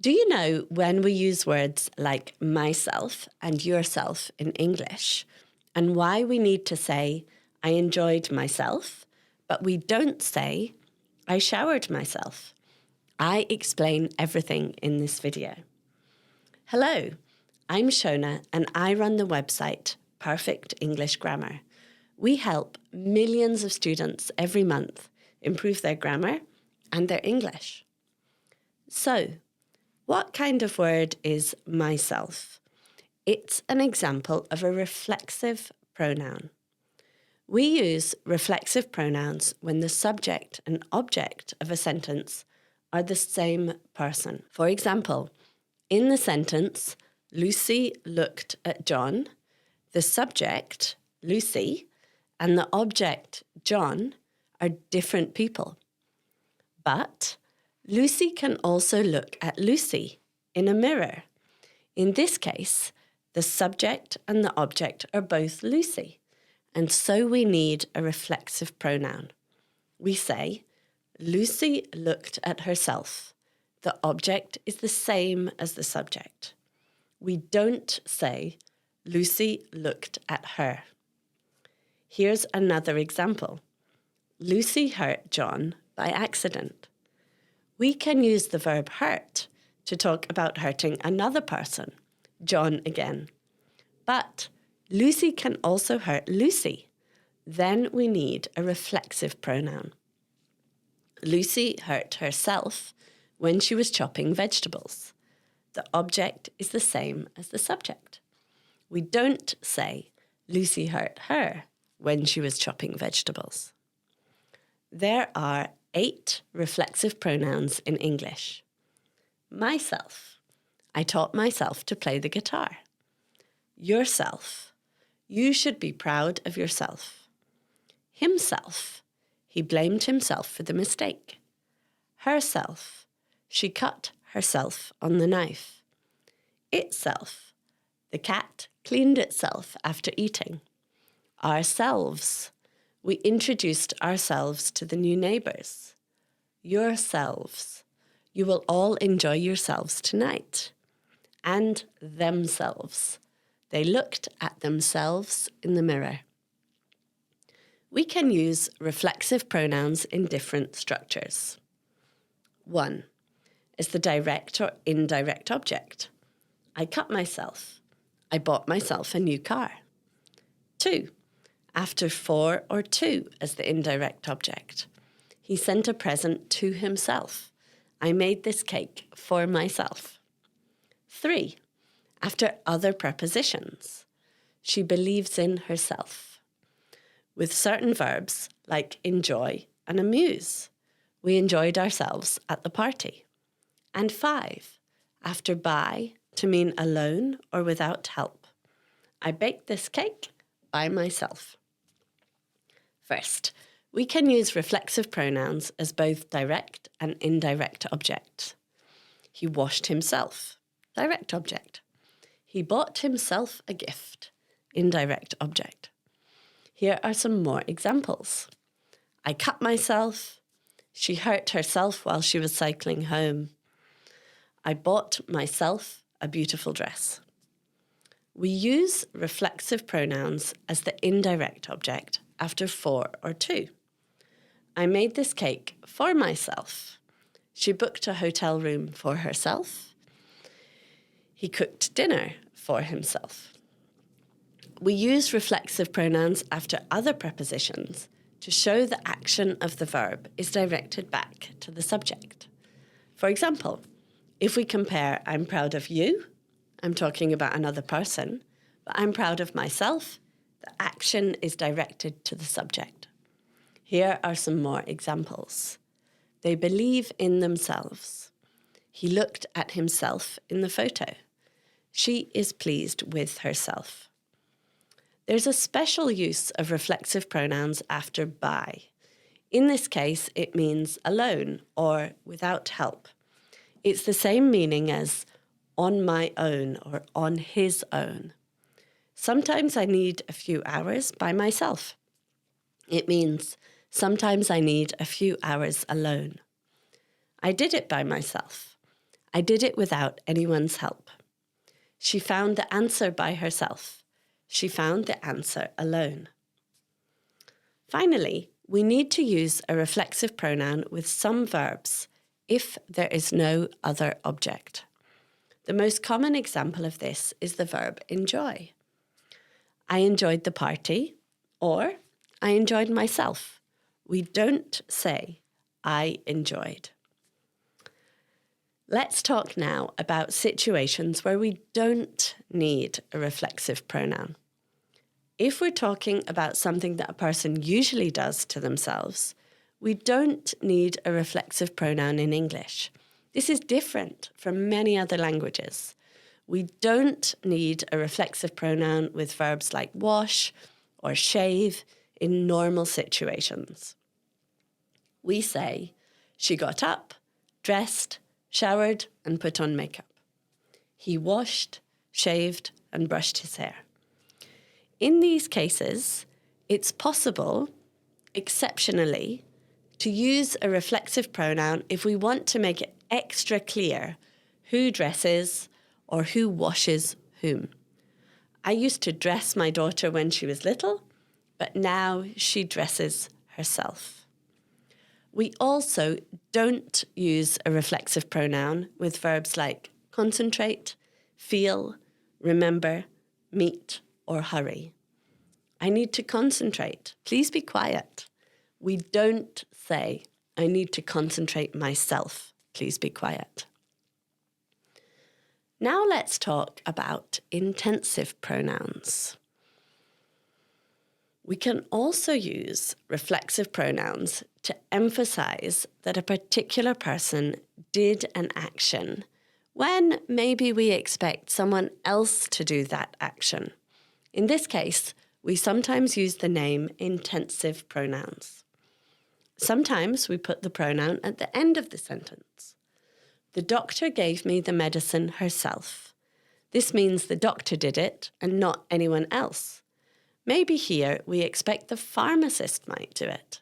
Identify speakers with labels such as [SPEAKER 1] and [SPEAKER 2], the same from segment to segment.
[SPEAKER 1] Do you know when we use words like myself and yourself in English and why we need to say, I enjoyed myself, but we don't say, I showered myself? I explain everything in this video. Hello, I'm Shona and I run the website Perfect English Grammar. We help millions of students every month improve their grammar and their English. So, what kind of word is myself? It's an example of a reflexive pronoun. We use reflexive pronouns when the subject and object of a sentence are the same person. For example, in the sentence, Lucy looked at John, the subject, Lucy, and the object, John, are different people. But Lucy can also look at Lucy in a mirror. In this case, the subject and the object are both Lucy, and so we need a reflexive pronoun. We say, Lucy looked at herself. The object is the same as the subject. We don't say, Lucy looked at her. Here's another example. Lucy hurt John by accident. We can use the verb hurt to talk about hurting another person, John again. But Lucy can also hurt Lucy. Then we need a reflexive pronoun. Lucy hurt herself when she was chopping vegetables. The object is the same as the subject. We don't say Lucy hurt her when she was chopping vegetables. There are 8 reflexive pronouns in English. Myself. I taught myself to play the guitar. Yourself. You should be proud of yourself. Himself. He blamed himself for the mistake. Herself. She cut herself on the knife. Itself. The cat cleaned itself after eating. Ourselves. We introduced ourselves to the new neighbours. Yourselves. You will all enjoy yourselves tonight. And themselves. They looked at themselves in the mirror. We can use reflexive pronouns in different structures. 1 is the direct or indirect object. I cut myself. I bought myself a new car. 2. After for or to as the indirect object. He sent a present to himself. I made this cake for myself. 3. After other prepositions. She believes in herself. With certain verbs like enjoy and amuse. We enjoyed ourselves at the party. And 5. After by to mean alone or without help. I baked this cake by myself. First, we can use reflexive pronouns as both direct and indirect objects. He washed himself, direct object. He bought himself a gift, indirect object. Here are some more examples. I cut myself. She hurt herself while she was cycling home. I bought myself a beautiful dress. We use reflexive pronouns as the indirect object after for or to. I made this cake for myself. She booked a hotel room for herself. He cooked dinner for himself. We use reflexive pronouns after other prepositions to show the action of the verb is directed back to the subject. For example, if we compare I'm proud of you, I'm talking about another person, but I'm proud of myself, the action is directed to the subject. Here are some more examples. They believe in themselves. He looked at himself in the photo. She is pleased with herself. There's a special use of reflexive pronouns after by. In this case, it means alone or without help. It's the same meaning as on my own or on his own. Sometimes I need a few hours by myself. It means sometimes I need a few hours alone. I did it by myself. I did it without anyone's help. She found the answer by herself. She found the answer alone. Finally, we need to use a reflexive pronoun with some verbs if there is no other object. The most common example of this is the verb enjoy. I enjoyed the party, or I enjoyed myself. We don't say I enjoyed. Let's talk now about situations where we don't need a reflexive pronoun. If we're talking about something that a person usually does to themselves, we don't need a reflexive pronoun in English. This is different from many other languages. We don't need a reflexive pronoun with verbs like wash or shave in normal situations. We say, she got up, dressed, showered and put on makeup. He washed, shaved and brushed his hair. In these cases, it's possible, exceptionally, to use a reflexive pronoun if we want to make it extra clear who dresses or who washes whom. I used to dress my daughter when she was little, but now she dresses herself. We also don't use a reflexive pronoun with verbs like concentrate, feel, remember, meet, or hurry. I need to concentrate. Please be quiet. We don't say, I need to concentrate myself. Please be quiet. Now let's talk about intensive pronouns. We can also use reflexive pronouns to emphasize that a particular person did an action when maybe we expect someone else to do that action. In this case, we sometimes use the name intensive pronouns. Sometimes we put the pronoun at the end of the sentence. The doctor gave me the medicine herself. This means the doctor did it and not anyone else. Maybe here we expect the pharmacist might do it.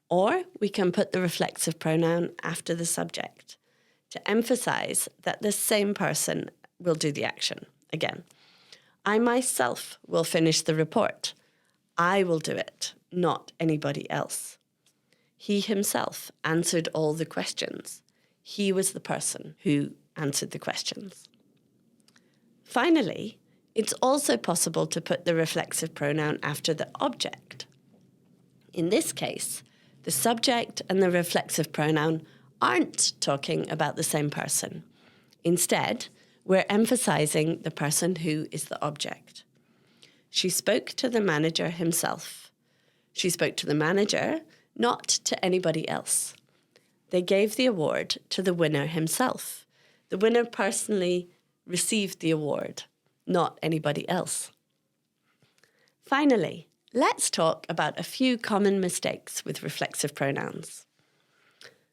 [SPEAKER 1] Or we can put the reflexive pronoun after the subject to emphasize that the same person will do the action. Again, I myself will finish the report. I will do it, not anybody else. He himself answered all the questions. He was the person who answered the questions. Finally, it's also possible to put the reflexive pronoun after the object. In this case, the subject and the reflexive pronoun aren't talking about the same person. Instead, we're emphasizing the person who is the object. She spoke to the manager himself. She spoke to the manager, not to anybody else. They gave the award to the winner himself. The winner personally received the award, not anybody else. Finally, let's talk about a few common mistakes with reflexive pronouns.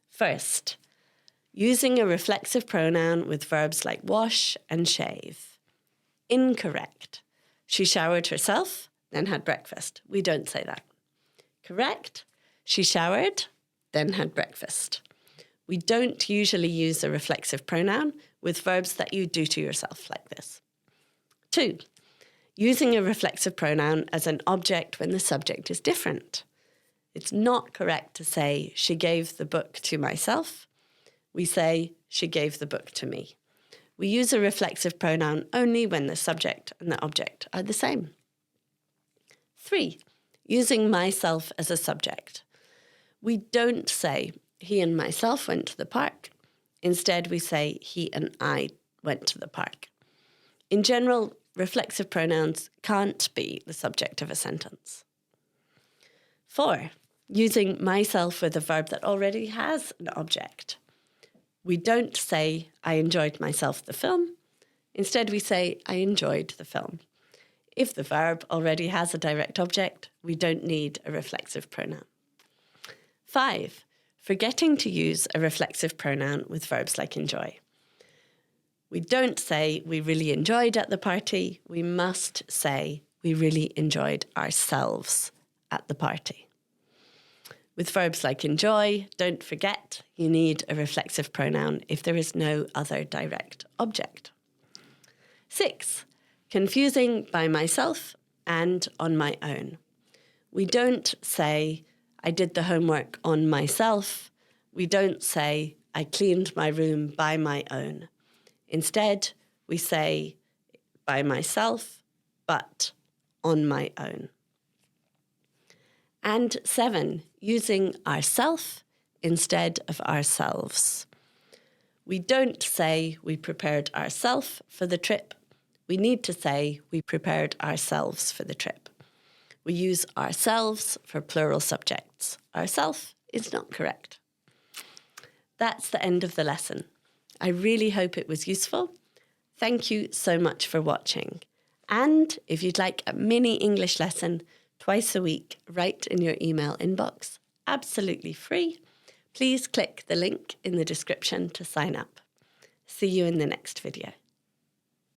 [SPEAKER 1] First, using a reflexive pronoun with verbs like wash and shave. Incorrect. She showered herself, then had breakfast. We don't say that. Correct. She showered, then had breakfast. We don't usually use a reflexive pronoun with verbs that you do to yourself like this. 2, using a reflexive pronoun as an object when the subject is different. It's not correct to say, she gave the book to myself. We say, she gave the book to me. We use a reflexive pronoun only when the subject and the object are the same. 3, using myself as a subject. We don't say, he and myself went to the park. Instead, we say, he and I went to the park. In general, reflexive pronouns can't be the subject of a sentence. 4, using myself with a verb that already has an object. We don't say, I enjoyed myself the film. Instead, we say, I enjoyed the film. If the verb already has a direct object, we don't need a reflexive pronoun. 5, forgetting to use a reflexive pronoun with verbs like enjoy. We don't say, we really enjoyed at the party. We must say, we really enjoyed ourselves at the party. With verbs like enjoy, don't forget, you need a reflexive pronoun if there is no other direct object. 6, confusing by myself and on my own. We don't say, I did the homework on myself. We don't say, I cleaned my room by my own. Instead, we say, by myself, but on my own. And 7, using ourself instead of ourselves. We don't say we prepared ourselves for the trip. We need to say we prepared ourselves for the trip. We use ourselves for plural subjects. Ourself is not correct. That's the end of the lesson. I really hope it was useful. Thank you so much for watching. And if you'd like a mini English lesson twice a week right in your email inbox, absolutely free, please click the link in the description to sign up. See you in the next video.